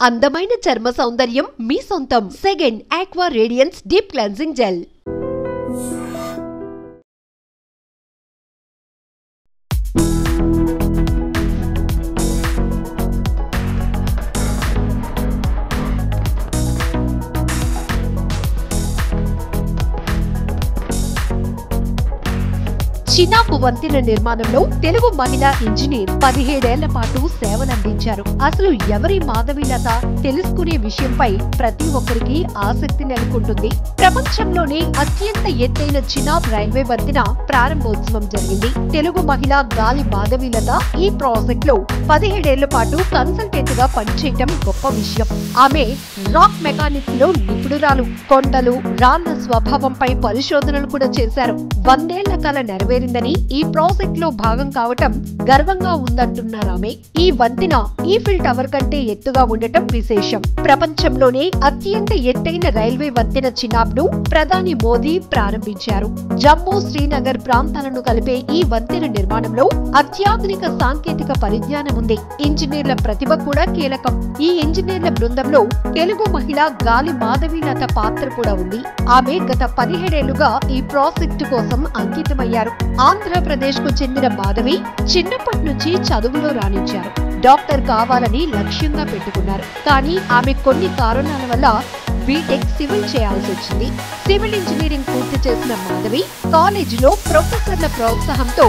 అందమైన చర్మ సౌందర్యం మీ సొంతం. Second aqua radiance deep cleansing gel. Chenab వంతెన నిర్మాణంలో తెలుగు మహిళా ఇంజనీర్ 17 ఏళ్ల పాటు సేవలందించారు. అసలు ఎవరి మాధవీలత తెలుసుకునే విషయంపై ప్రతి ఒక్కరికి ఆసక్తి నెలకొంటుంది. ప్రపంచంలోనే అత్యంత ఎత్తైన చినాబ్ రైల్వే వంతెన ప్రారంభోత్సవం జరిగింది. తెలుగు మహిళ గాలి మాధవీలత ఈ ప్రాజెక్ట్ లో 17 ఏళ్ల పాటు కన్సల్టెంట్ గా పనిచేయటం గొప్ప విషయం. ఆమె రాక్ మెకానిక్స్ లో నిపుణురాలు. కొండలు, రాళ్ల స్వభావంపై పరిశోధనలు కూడా చేశారు. 100 ఏళ్ల కల నెరవేరిందని ఈ ప్రాజెక్ట్ లో భాగం కావటం గర్వంగా ఉందంటున్నారు ఆమె. ఈ వంతెన ఈఫిల్ టవర్ కంటే ఎత్తుగా ఉండటం విశేషం. ప్రపంచంలోనే అత్యంత ఎత్తైన రైల్వే వంతెన చినాబ్ ను ప్రధాని మోదీ ప్రారంభించారు. జమ్మూ, శ్రీనగర్ ప్రాంతాలను కలిపే ఈ వంతెన నిర్మాణంలో అత్యాధునిక సాంకేతిక పరిజ్ఞానం ఉంది. ఇంజనీర్ల ప్రతిభ కూడా కీలకం. ఈ ఇంజనీర్ల బృందంలో తెలుగు మహిళ గాలి మాధవీలత పాత్ర కూడా ఉంది. ఆమె గత 17 ఏళ్లుగా ఈ ప్రాజెక్టు కోసం అంకితమయ్యారు. ఆంధ్రప్రదేశ్ కు చెందిన మాధవి చిన్నప్పటి నుంచి చదువులో రాణించారు. డాక్టర్ కావాలని లక్ష్యంగా పెట్టుకున్నారు. కానీ ఆమె కొన్ని కారణాల వల్ల బీటెక్ సివిల్ చేయాల్సి వచ్చింది. సివిల్ ఇంజనీరింగ్ పూర్తి చేసిన మాధవి కాలేజీలో ప్రొఫెసర్ల ప్రోత్సాహంతో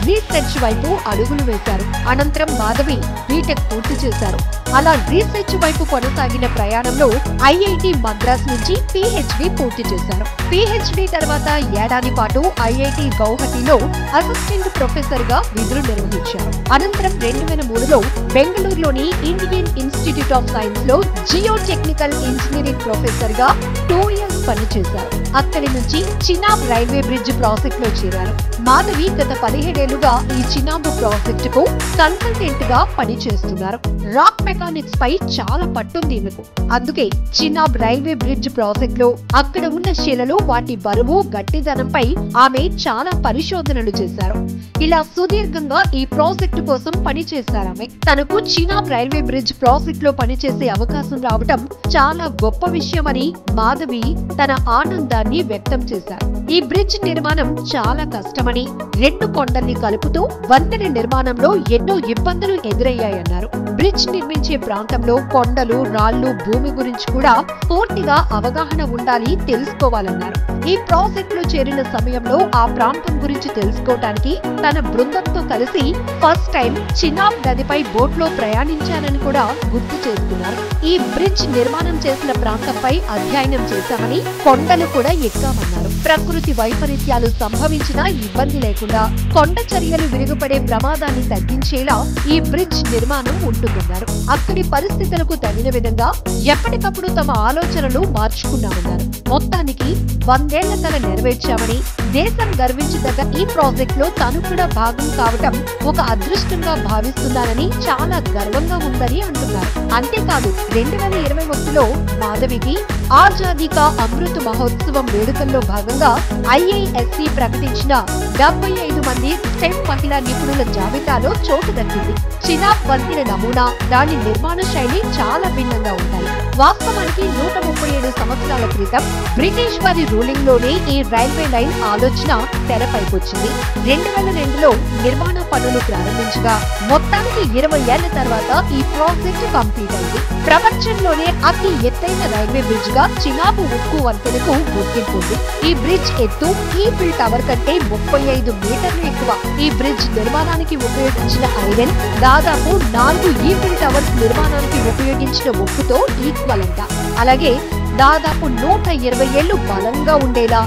రీసెర్చ్ వైపు అడుగులు వేశారు. అనంతరం మాధవి బీటెక్ పూర్తి చేశారు. అలా రీసెర్చ్ వైపు కొనసాగిన ప్రయాణంలో ఐఐటి మద్రాస్ నుంచి పిహెచ్డి పూర్తి చేశారు. పిహెచ్డి తర్వాత ఏడాది పాటు ఐఐటి గౌహటిలో అసిస్టెంట్ ప్రొఫెసర్ గా విధులు నిర్వహించారు. అనంతరం 2003లో బెంగళూరులోని ఇండియన్ ఇన్స్టిట్యూట్ ఆఫ్ సైన్స్ లో జియో టెక్నికల్ ఇంజనీరింగ్ ప్రొఫెసర్ గా 2 ఇయర్స్ పనిచేశారు. అక్కడి నుంచి చినాబ్ రైల్వే బ్రిడ్జ్ ప్రాజెక్ట్ లో చేరారు. మాధవి గత 17 ఏళ్లుగా ఈ చినాబ్ ప్రాజెక్ట్ కు కన్సల్టెంట్ గా పనిచేస్తున్నారు. రాక్ మెకానిక్స్ పై చాలా పట్టుంది ఈమెకు. అందుకే చినాబ్ రైల్వే బ్రిడ్జ్ ప్రాజెక్ట్ లో అక్కడ ఉన్న శిలలు, వాటి బరువు, గట్టిదనంపై ఆమె చాలా పరిశోధనలు చేశారు. ఇలా సుదీర్ఘంగా ఈ ప్రాజెక్టు కోసం పనిచేశారు ఆమె. తనకు చినాబ్ రైల్వే బ్రిడ్జ్ ప్రాజెక్ట్ లో పనిచేసే అవకాశం రావడం చాలా గొప్ప విషయమని మాధవి తన ఆనందాన్ని వ్యక్తం చేశారు. ఈ బ్రిడ్జ్ నిర్మాణం చాలా కష్టమని, 2 కొండల్ని కలుపుతూ వంతెన నిర్మాణంలో ఎన్నో ఇబ్బందులు ఎదురయ్యాయన్నారు. బ్రిడ్జ్ నిర్మించే ప్రాంతంలో కొండలు, రాళ్లు, భూమి గురించి కూడా పూర్తిగా అవగాహన ఉండాలి, తెలుసుకోవాలన్నారు. ఈ ప్రాజెక్ట్ లో చేరిన సమయంలో ఆ ప్రాంతం గురించి తెలుసుకోవటానికి తన బృందంతో కలిసి ఫస్ట్ టైం చినాబ్ నదిపై బోట్ లో ప్రయాణించానని కూడా గుర్తు చేసుకున్నారు. ఈ బ్రిడ్జ్ నిర్మాణం చేసిన ప్రాంతంపై అధ్యయనం చేశామని, కొండలు కూడా ఎక్కామన్నారు. ప్రకృతి వైపరీత్యాలు సంభవించినా ఇబ్బంది లేకుండా కొండ చర్యలు విరుగుపడే ప్రమాదాన్ని తగ్గించేలా ఈ బ్రిడ్జ్ నిర్మాణం ఉంటుందన్నారు. అక్కడి పరిస్థితులకు తగిన విధంగా ఎప్పటికప్పుడు తమ ఆలోచనలు మార్చుకున్నామన్నారు. మొత్తానికి 100 ఏళ్ల కల నెరవేర్చామని, దేశం గర్వించదగ్గ ఈ ప్రాజెక్ట్ లో తాను కూడా భాగం కావటం ఒక అదృష్టంగా భావిస్తున్నానని, చాలా గర్వంగా ఉందని అంటున్నారు. అంతేకాదు 2021లో మాధవికి ఆజాదీ కా అమృత్ మహోత్సవం వేడుకల్లో భాగంగా ఐఐఎస్సి ప్రకటించిన 75 మంది స్టెమ్ మహిళా నిపుణుల జాబితాలో చోటు దక్కింది. చినాబ్ వంతెన నమూనా, దాని నిర్మాణ శైలి చాలా భిన్నంగా ఉంటాయి. వాస్తవానికి 137 సంవత్సరాల క్రితం బ్రిటిష్ వారి రూలింగ్ లోనే ఈ రైల్వే లైన్ ఆలోచన తెరపైకొచ్చింది. 2002లో నిర్మాణ పనులు ప్రారంభించగా మొత్తానికి 20 ఏళ్ల తర్వాత ఈ ప్రాజెక్ట్ కంప్లీట్ అయింది. ప్రపంచంలోనే అతి ఎత్తైన రైల్వే బ్రిడ్జ్ గా చినాబ్ ఉక్కు వంతెనకు గుర్తింపు ఉంది. ఈ బ్రిడ్జ్ ఎత్తు ఈఫిల్ టవర్ కంటే 35 మీటర్లు ఎక్కువ. ఈ బ్రిడ్జ్ నిర్మాణానికి ఉపయోగించిన ఐరన్ దాదాపు 4 ఈఫిల్ టవర్స్ నిర్మాణానికి ఉపయోగించిన ఉక్కుతో ఈక్వల్ అంట. అలాగే దాదాపు 120 ఏళ్లు బలంగా ఉండేలా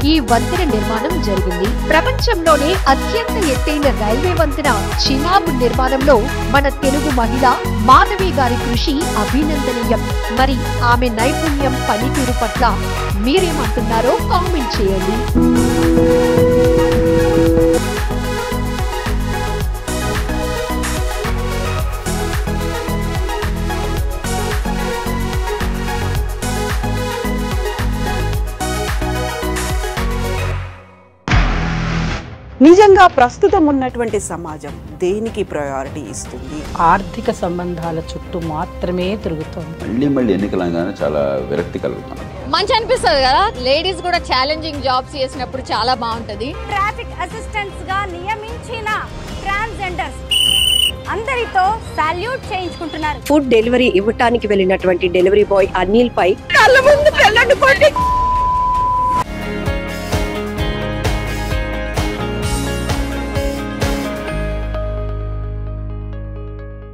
ఈ వంతెన నిర్మాణం జరిగింది. ప్రపంచంలోనే అత్యంత ఎత్తైన రైల్వే వంతెన చినాబ్ నిర్మాణంలో మన తెలుగు మహిళ మాధవి గారి కృషి అభినందనీయం. మరి ఆమె నైపుణ్యం, పనితీరు పట్ల మీరేమంటున్నారో కామెంట్ చేయండి. నిజంగా ప్రస్తుతం ఉన్నటువంటి సమాజం దేనికి ప్రయారిటీ ఇస్తుంది? ఆర్థిక సంబంధాల చుట్టూ మాత్రమే తిరుగుతోంది. మళ్ళీ ఎన్నికలంగానే చాలా విరక్తి కలుగుతున్నాం. మంచి అనిపిస్తుంది కదా, లేడీస్ కూడా ఛాలెంజింగ్ జాబ్స్ చేసినప్పుడు చాలా బాగుంటది. ట్రాఫిక్ అసిస్టెంట్స్ గా నియమించిన ట్రాన్స్జెండర్స్ అందరితో సాల్యూట్ చేయించుకుంటున్నారు. ఫుడ్ డెలివరీ ఇవ్వటానికి వెళ్ళినటువంటి డెలివరీ బాయ్ అనిల్ పై కళ్ళ ముందు పెళ్ళండి